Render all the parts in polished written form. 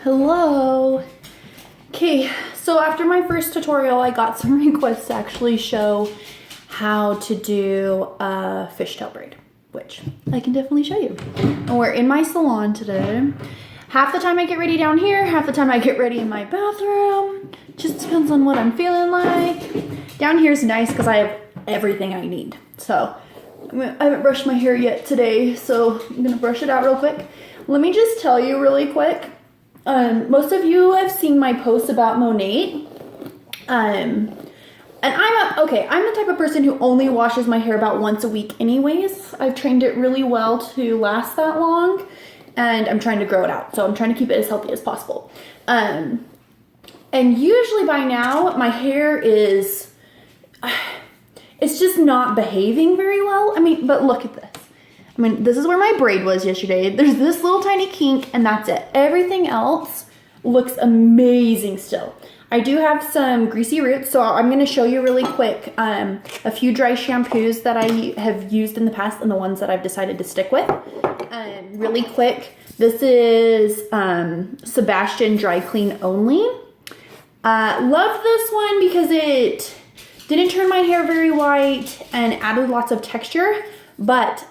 Hello. Okay, so after my first tutorial, I got some requests to actually show how to do a fishtail braid, which I can definitely show you. And we're in my salon today. Half the time I get ready down here, half the time I get ready in my bathroom. Just depends on what I'm feeling like. Down here is nice because I have everything I need. So I haven't brushed my hair yet today, so I'm gonna brush it out real quick. Let me just tell you really quick. Most of you have seen my posts about Monat. And I'm the type of person who only washes my hair about once a week anyways. I've trained it really well to last that long, and I'm trying to grow it out. So I'm trying to keep it as healthy as possible. And usually by now, my hair is, it's just not behaving very well. I mean, but look at this. I mean, this is where my braid was yesterday. There's this little tiny kink and that's it. Everything else looks amazing still. I do have some greasy roots, so I'm going to show you really quick a few dry shampoos that I have used in the past and the ones that I've decided to stick with. Really quick, this is Sebastian Dry Clean Only. Love this one because it didn't turn my hair very white and added lots of texture. But,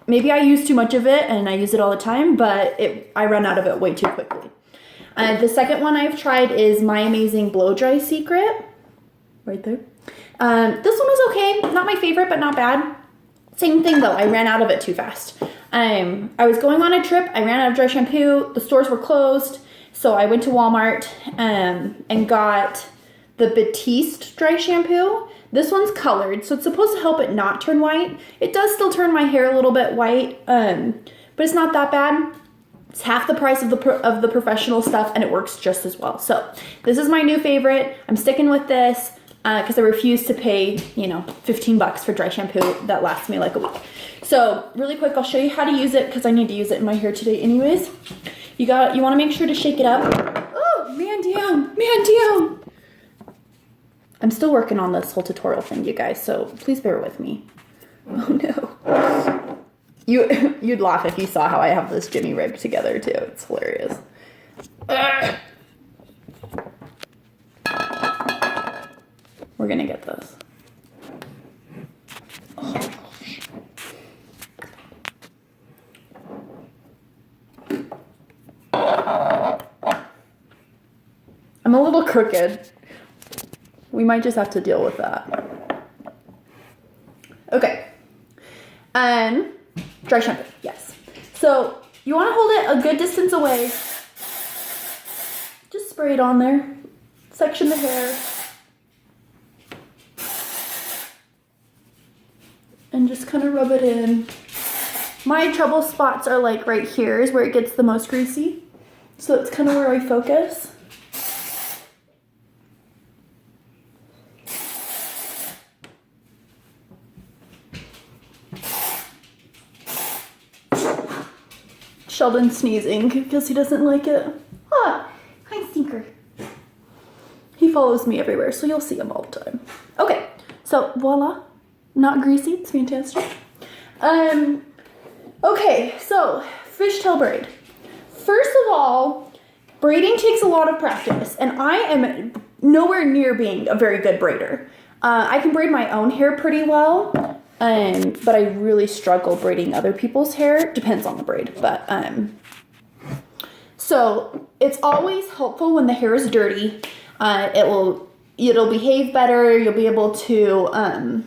maybe I use too much of it and I use it all the time, but I run out of it way too quickly. The second one I've tried is My Amazing Blow Dry Secret. Right there. This one was okay. Not my favorite, but not bad. Same thing though, I ran out of it too fast. I was going on a trip, I ran out of dry shampoo, the stores were closed, so I went to Walmart and got the Batiste dry shampoo. This one's colored, so it's supposed to help it not turn white. It does still turn my hair a little bit white, but it's not that bad. It's half the price of the professional stuff, and it works just as well. So this is my new favorite. I'm sticking with this because I refuse to pay, $15 for dry shampoo that lasts me like a week. So really quick, I'll show you how to use it because I need to use it in my hair today anyways. You want to make sure to shake it up. Oh, man down. I'm still working on this whole tutorial thing, you guys, so please bear with me. Oh no. You'd laugh if you saw how I have this Jimmy rig together too. It's hilarious. We're gonna get this. Oh. I'm a little crooked. We might just have to deal with that. Okay. Dry shampoo, yes. So you want to hold it a good distance away. Just spray it on there. Section the hair. And just kind of rub it in. My trouble spots are like right here is where it gets the most greasy. So it's kind of where I focus. Sheldon's sneezing because he doesn't like it. Ah, hi Stinker. He follows me everywhere, so you'll see him all the time. Okay, so voila. Not greasy, it's fantastic. Okay, so fishtail braid. First of all, braiding takes a lot of practice, and I am nowhere near being a very good braider. I can braid my own hair pretty well, but I really struggle braiding other people's hair. Depends on the braid, but so it's always helpful when the hair is dirty. It'll behave better. You'll be able to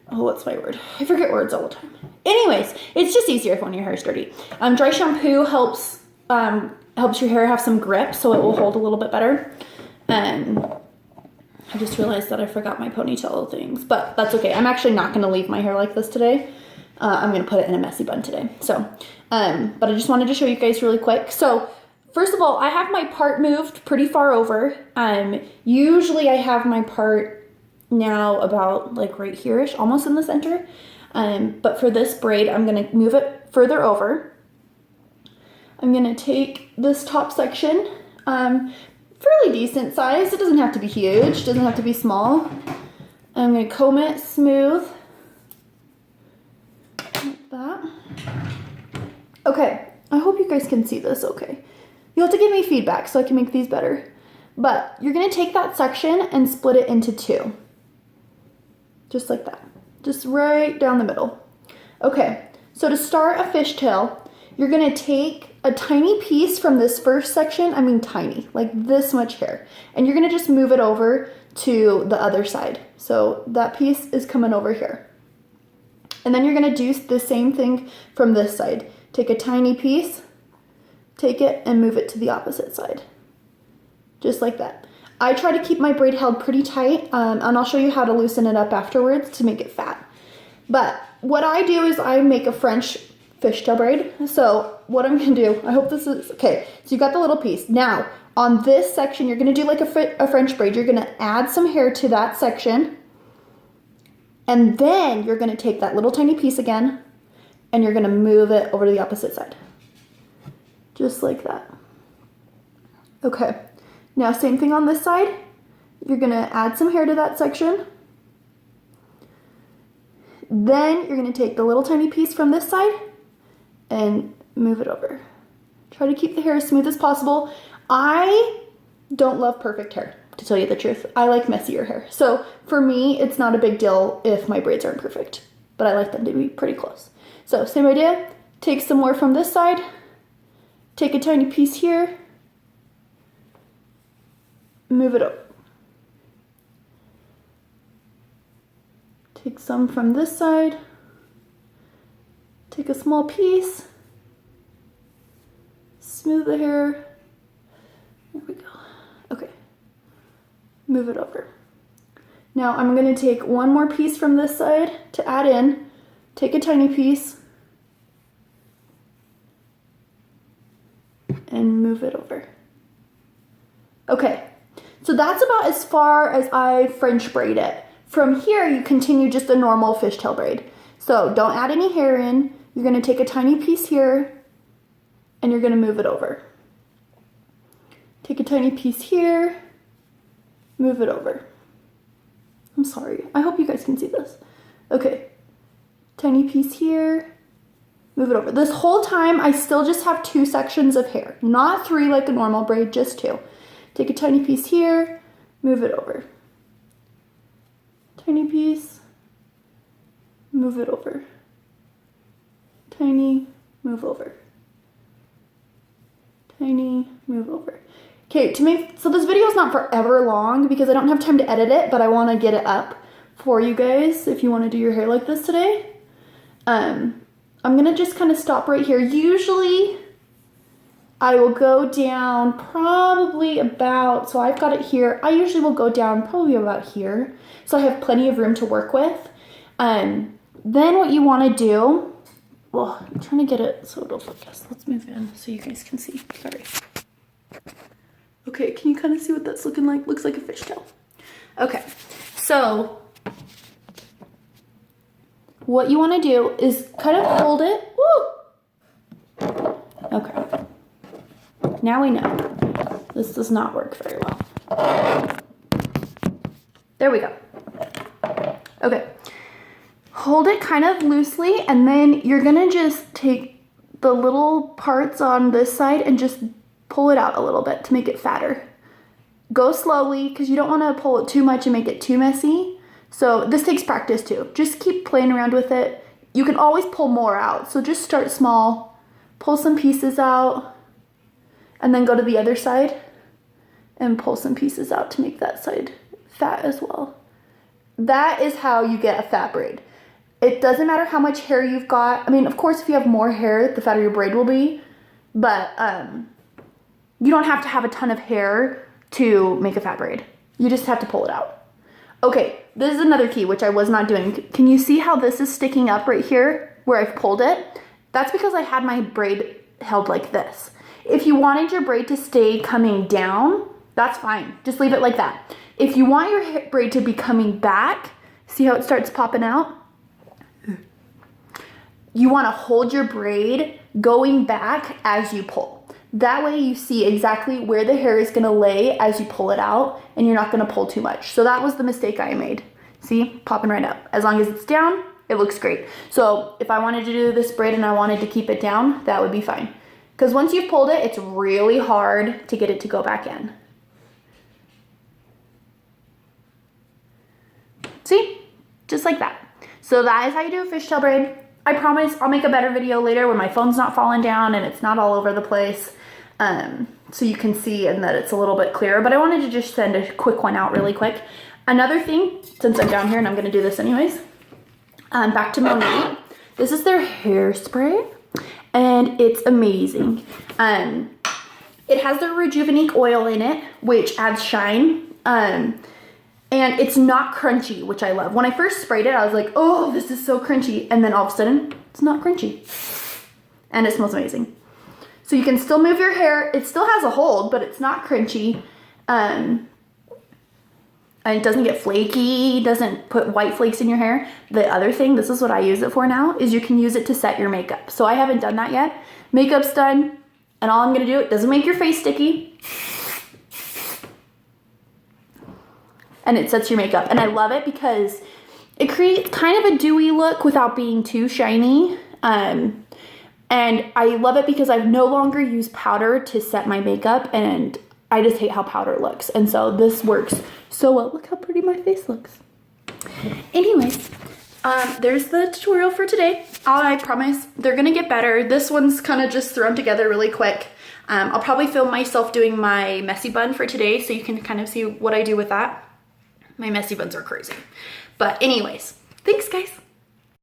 what's my word? I forget words all the time. Anyways, it's just easier when your hair is dirty. Dry shampoo helps your hair have some grip, so it will hold a little bit better. I just realized that I forgot my ponytail things, but that's okay. I'm actually not going to leave my hair like this today. I'm going to put it in a messy bun today. So, but I just wanted to show you guys really quick. So, first of all, I have my part moved pretty far over. Usually I have my part now about like right here-ish, almost in the center. But for this braid, I'm going to move it further over. I'm going to take this top section, fairly decent size. It doesn't have to be huge. It doesn't have to be small. I'm going to comb it smooth. Like that. Okay, I hope you guys can see this okay. You'll have to give me feedback so I can make these better. But you're gonna take that section and split it into 2. Just like that. Just right down the middle. Okay, so to start a fishtail, you're gonna take a tiny piece from this first section, I mean tiny, like this much hair, and you're gonna just move it over to the other side. So that piece is coming over here. And then you're gonna do the same thing from this side. Take a tiny piece, take it and move it to the opposite side. Just like that. I try to keep my braid held pretty tight, and I'll show you how to loosen it up afterwards to make it fat. But what I do is I make a French fishtail braid. So what I'm gonna do, I hope this is, okay, so you got the little piece. Now, on this section, you're gonna do like a French braid. You're gonna add some hair to that section, and then you're gonna take that little tiny piece again, and you're gonna move it over to the opposite side. Just like that. Okay, now same thing on this side. You're gonna add some hair to that section. Then you're gonna take the little tiny piece from this side and move it over. Try to keep the hair as smooth as possible. I don't love perfect hair, to tell you the truth. I like messier hair. So for me, it's not a big deal if my braids aren't perfect, but I like them to be pretty close. So same idea, take some more from this side, take a tiny piece here, move it over. Take some from this side, take a small piece, smooth the hair, there we go, okay, move it over. Now I'm going to take one more piece from this side to add in, take a tiny piece, and move it over. Okay, so that's about as far as I French braid it. From here, you continue just a normal fishtail braid. So don't add any hair in. You're gonna take a tiny piece here and you're gonna move it over. Take a tiny piece here, move it over. I'm sorry, I hope you guys can see this. Okay, tiny piece here, move it over. This whole time, I still just have 2 sections of hair, not 3 like a normal braid, just 2. Take a tiny piece here, move it over. Tiny piece, move it over. Tiny, move over. Tiny, move over. Okay, so this video is not forever long because I don't have time to edit it, but I want to get it up for you guys if you want to do your hair like this today. I'm gonna just kind of stop right here. Usually I will go down probably about, so I've got it here. I usually will go down probably about here. So I have plenty of room to work with. Then what you want to do, well, I'm trying to get it so it'll focus. Let's move in so you guys can see. Sorry. Okay, can you kind of see what that's looking like? Looks like a fishtail. Okay, so what you want to do is kind of hold it. Woo! Okay. Now we know. This does not work very well. There we go. Okay. Hold it kind of loosely, and then you're gonna just take the little parts on this side and just pull it out a little bit to make it fatter. Go slowly, because you don't want to pull it too much and make it too messy. So this takes practice too. Just keep playing around with it. You can always pull more out, so just start small, pull some pieces out, and then go to the other side and pull some pieces out to make that side fat as well. That is how you get a fat braid. It doesn't matter how much hair you've got. I mean, of course, if you have more hair, the fatter your braid will be, but you don't have to have a ton of hair to make a fat braid. You just have to pull it out. Okay, this is another key, which I was not doing. Can you see how this is sticking up right here where I've pulled it? That's because I had my braid held like this. If you wanted your braid to stay coming down, that's fine. Just leave it like that. If you want your braid to be coming back, see how it starts popping out? You want to hold your braid going back as you pull. That way you see exactly where the hair is going to lay as you pull it out, and you're not going to pull too much. So that was the mistake I made. See, popping right up. As long as it's down, it looks great. So if I wanted to do this braid and I wanted to keep it down, that would be fine. Because once you've pulled it, it's really hard to get it to go back in. See? Just like that. So that is how you do a fishtail braid. I promise I'll make a better video later when my phone's not falling down and it's not all over the place. So you can see and that it's a little bit clearer. But I wanted to just send a quick one out really quick. Another thing, since I'm down here and I'm going to do this anyways, back to Monat. This is their hairspray and it's amazing. It has their Rejuvenate oil in it, which adds shine. And it's not crunchy, which I love. When I first sprayed it, I was like, oh, this is so crunchy. And then all of a sudden, it's not crunchy. And it smells amazing. So you can still move your hair. It still has a hold, but it's not crunchy. And it doesn't get flaky, doesn't put white flakes in your hair. The other thing, this is what I use it for now, is you can use it to set your makeup. So I haven't done that yet. Makeup's done, and all I'm gonna do, it doesn't make your face sticky. And it sets your makeup. And I love it because it creates kind of a dewy look without being too shiny. And I love it because I've no longer used powder to set my makeup, and I just hate how powder looks. And so this works so well. Look how pretty my face looks. Anyways, there's the tutorial for today. I promise they're gonna get better. This one's kind of just thrown together really quick. I'll probably film myself doing my messy bun for today so you can kind of see what I do with that. My messy buns are crazy. But anyways, thanks guys.